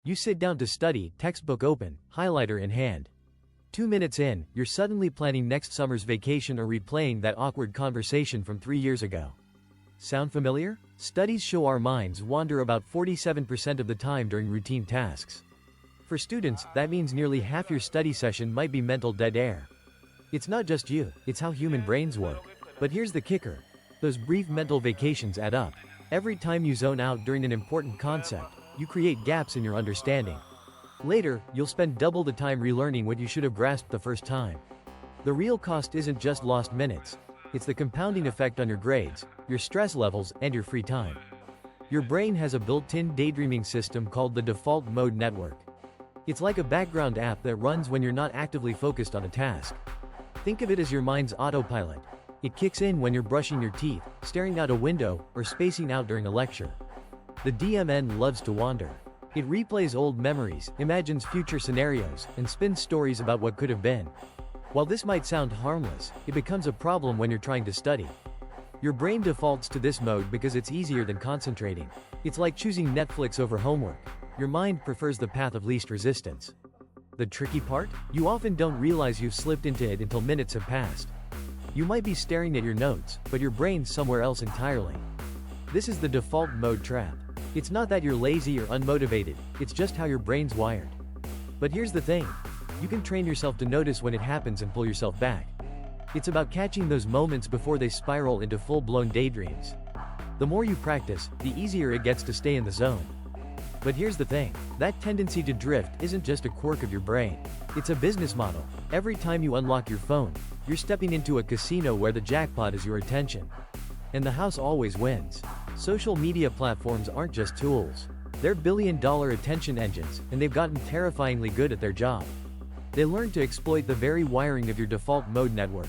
You sit down to study, textbook open, highlighter in hand. 2 minutes in, you're suddenly planning next summer's vacation or replaying that awkward conversation from 3 years ago. Sound familiar? Studies show our minds wander about 47% of the time during routine tasks. For students, that means nearly half your study session might be mental dead air. It's not just you, it's how human brains work. But here's the kicker. Those brief mental vacations add up. Every time you zone out during an important concept, you create gaps in your understanding. Later, you'll spend double the time relearning what you should have grasped the first time. The real cost isn't just lost minutes. It's the compounding effect on your grades, your stress levels, and your free time. Your brain has a built-in daydreaming system called the default mode network. It's like a background app that runs when you're not actively focused on a task. Think of it as your mind's autopilot. It kicks in when you're brushing your teeth, staring out a window, or spacing out during a lecture. The DMN loves to wander. It replays old memories, imagines future scenarios, and spins stories about what could have been. While this might sound harmless, it becomes a problem when you're trying to study. Your brain defaults to this mode because it's easier than concentrating. It's like choosing Netflix over homework. Your mind prefers the path of least resistance. The tricky part? You often don't realize you've slipped into it until minutes have passed. You might be staring at your notes, but your brain's somewhere else entirely. This is the default mode trap. It's not that you're lazy or unmotivated, it's just how your brain's wired. But here's the thing. You can train yourself to notice when it happens and pull yourself back. It's about catching those moments before they spiral into full-blown daydreams. The more you practice, the easier it gets to stay in the zone. But here's the thing. That tendency to drift isn't just a quirk of your brain. It's a business model. Every time you unlock your phone, you're stepping into a casino where the jackpot is your attention. And the house always wins. Social media platforms aren't just tools. They're billion-dollar attention engines, and they've gotten terrifyingly good at their job. They learn to exploit the very wiring of your default mode network.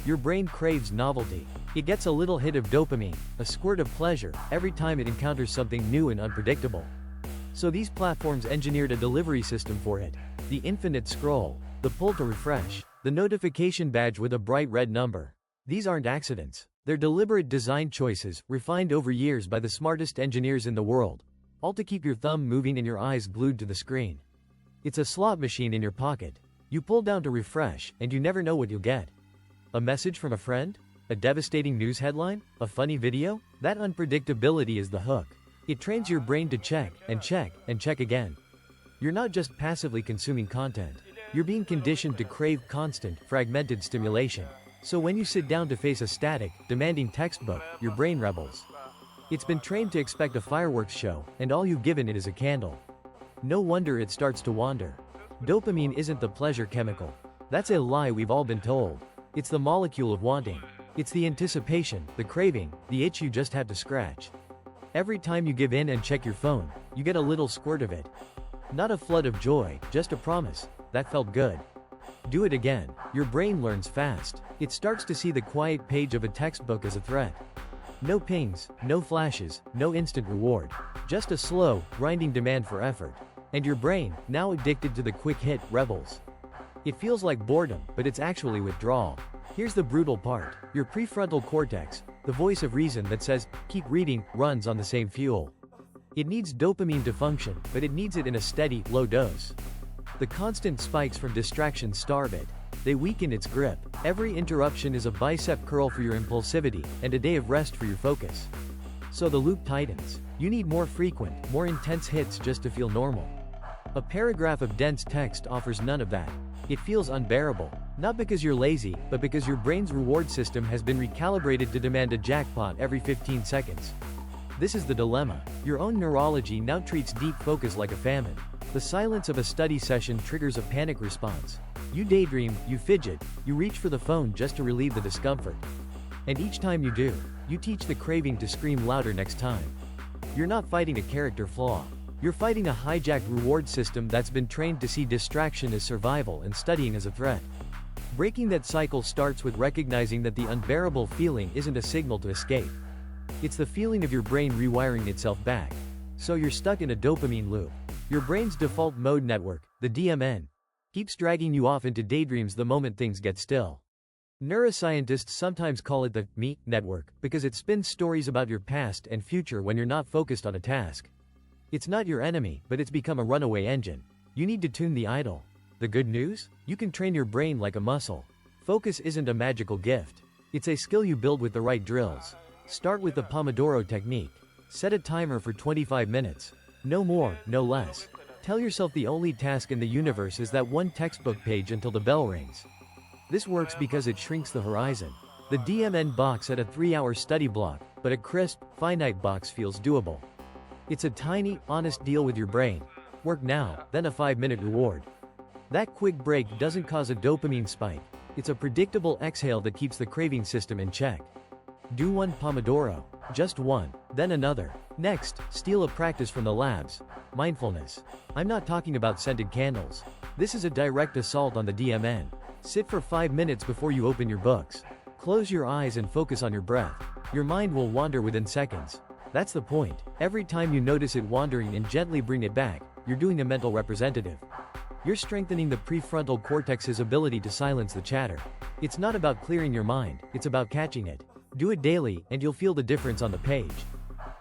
Your brain craves novelty. It gets a little hit of dopamine, a squirt of pleasure, every time it encounters something new and unpredictable. So these platforms engineered a delivery system for it. The infinite scroll, the pull to refresh, the notification badge with a bright red number. These aren't accidents. They're deliberate design choices, refined over years by the smartest engineers in the world, all to keep your thumb moving and your eyes glued to the screen. It's a slot machine in your pocket. You pull down to refresh, and you never know what you'll get. A message from a friend? A devastating news headline? A funny video? That unpredictability is the hook. It trains your brain to check, and check, and check again. You're not just passively consuming content. You're being conditioned to crave constant, fragmented stimulation. So when you sit down to face a static, demanding textbook, your brain rebels. It's been trained to expect a fireworks show, and all you've given it is a candle. No wonder it starts to wander. Dopamine isn't the pleasure chemical. That's a lie we've all been told. It's the molecule of wanting. It's the anticipation, the craving, the itch you just had to scratch. Every time you give in and check your phone, you get a little squirt of it. Not a flood of joy, just a promise. That felt good. Do it again. Your brain learns fast. It starts to see the quiet page of a textbook as a threat. No pings, no flashes, no instant reward. Just a slow, grinding demand for effort. And your brain, now addicted to the quick hit, rebels. It feels like boredom, but it's actually withdrawal. Here's the brutal part. Your prefrontal cortex, the voice of reason that says, keep reading, runs on the same fuel. It needs dopamine to function, but it needs it in a steady, low dose. The constant spikes from distractions starve it. They weaken its grip. Every interruption is a bicep curl for your impulsivity, and a day of rest for your focus. So the loop tightens. You need more frequent, more intense hits just to feel normal. A paragraph of dense text offers none of that. It feels unbearable, not because you're lazy, but because your brain's reward system has been recalibrated to demand a jackpot every 15 seconds. This is the dilemma. Your own neurology now treats deep focus like a famine. The silence of a study session triggers a panic response. You daydream, you fidget, you reach for the phone just to relieve the discomfort. And each time you do, you teach the craving to scream louder next time. You're not fighting a character flaw. You're fighting a hijacked reward system that's been trained to see distraction as survival and studying as a threat. Breaking that cycle starts with recognizing that the unbearable feeling isn't a signal to escape. It's the feeling of your brain rewiring itself back. So you're stuck in a dopamine loop. Your brain's default mode network, the DMN, keeps dragging you off into daydreams the moment things get still. Neuroscientists sometimes call it the me network because it spins stories about your past and future when you're not focused on a task. It's not your enemy, but it's become a runaway engine. You need to tune the idle. The good news? You can train your brain like a muscle. Focus isn't a magical gift. It's a skill you build with the right drills. Start with the Pomodoro technique. Set a timer for 25 minutes. No more, no less. Tell yourself the only task in the universe is that one textbook page until the bell rings. This works because it shrinks the horizon. The DMN box at a 3-hour study block, but a crisp, finite box feels doable. It's a tiny, honest deal with your brain. Work now, then a 5-minute reward. That quick break doesn't cause a dopamine spike. It's a predictable exhale that keeps the craving system in check. Do one Pomodoro. Just one, then another. Next, steal a practice from the labs. Mindfulness. I'm not talking about scented candles. This is a direct assault on the DMN. Sit for 5 minutes before you open your books. Close your eyes and focus on your breath. Your mind will wander within seconds. That's the point. Every time you notice it wandering and gently bring it back, you're doing a mental representative. You're strengthening the prefrontal cortex's ability to silence the chatter. It's not about clearing your mind, it's about catching it. Do it daily, and you'll feel the difference on the page.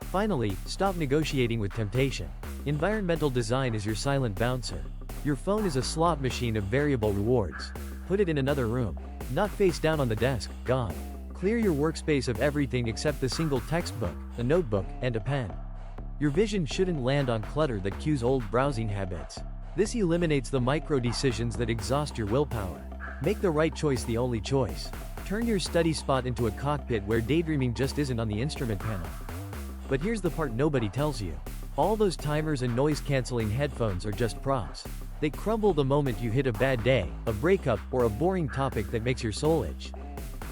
Finally, stop negotiating with temptation. Environmental design is your silent bouncer. Your phone is a slot machine of variable rewards. Put it in another room. Not face down on the desk, gone. Clear your workspace of everything except the single textbook, a notebook, and a pen. Your vision shouldn't land on clutter that cues old browsing habits. This eliminates the micro-decisions that exhaust your willpower. Make the right choice the only choice. Turn your study spot into a cockpit where daydreaming just isn't on the instrument panel. But here's the part nobody tells you. All those timers and noise-canceling headphones are just props. They crumble the moment you hit a bad day, a breakup, or a boring topic that makes your soul itch.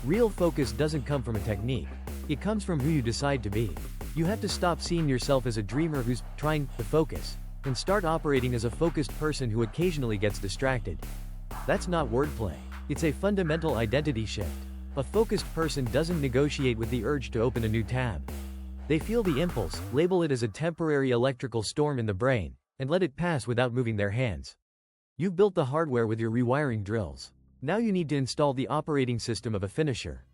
Real focus doesn't come from a technique. It comes from who you decide to be. You have to stop seeing yourself as a dreamer who's trying to focus, and start operating as a focused person who occasionally gets distracted. That's not wordplay. It's a fundamental identity shift. A focused person doesn't negotiate with the urge to open a new tab. They feel the impulse, label it as a temporary electrical storm in the brain, and let it pass without moving their hands. You've built the hardware with your rewiring drills. Now you need to install the operating system of a finisher.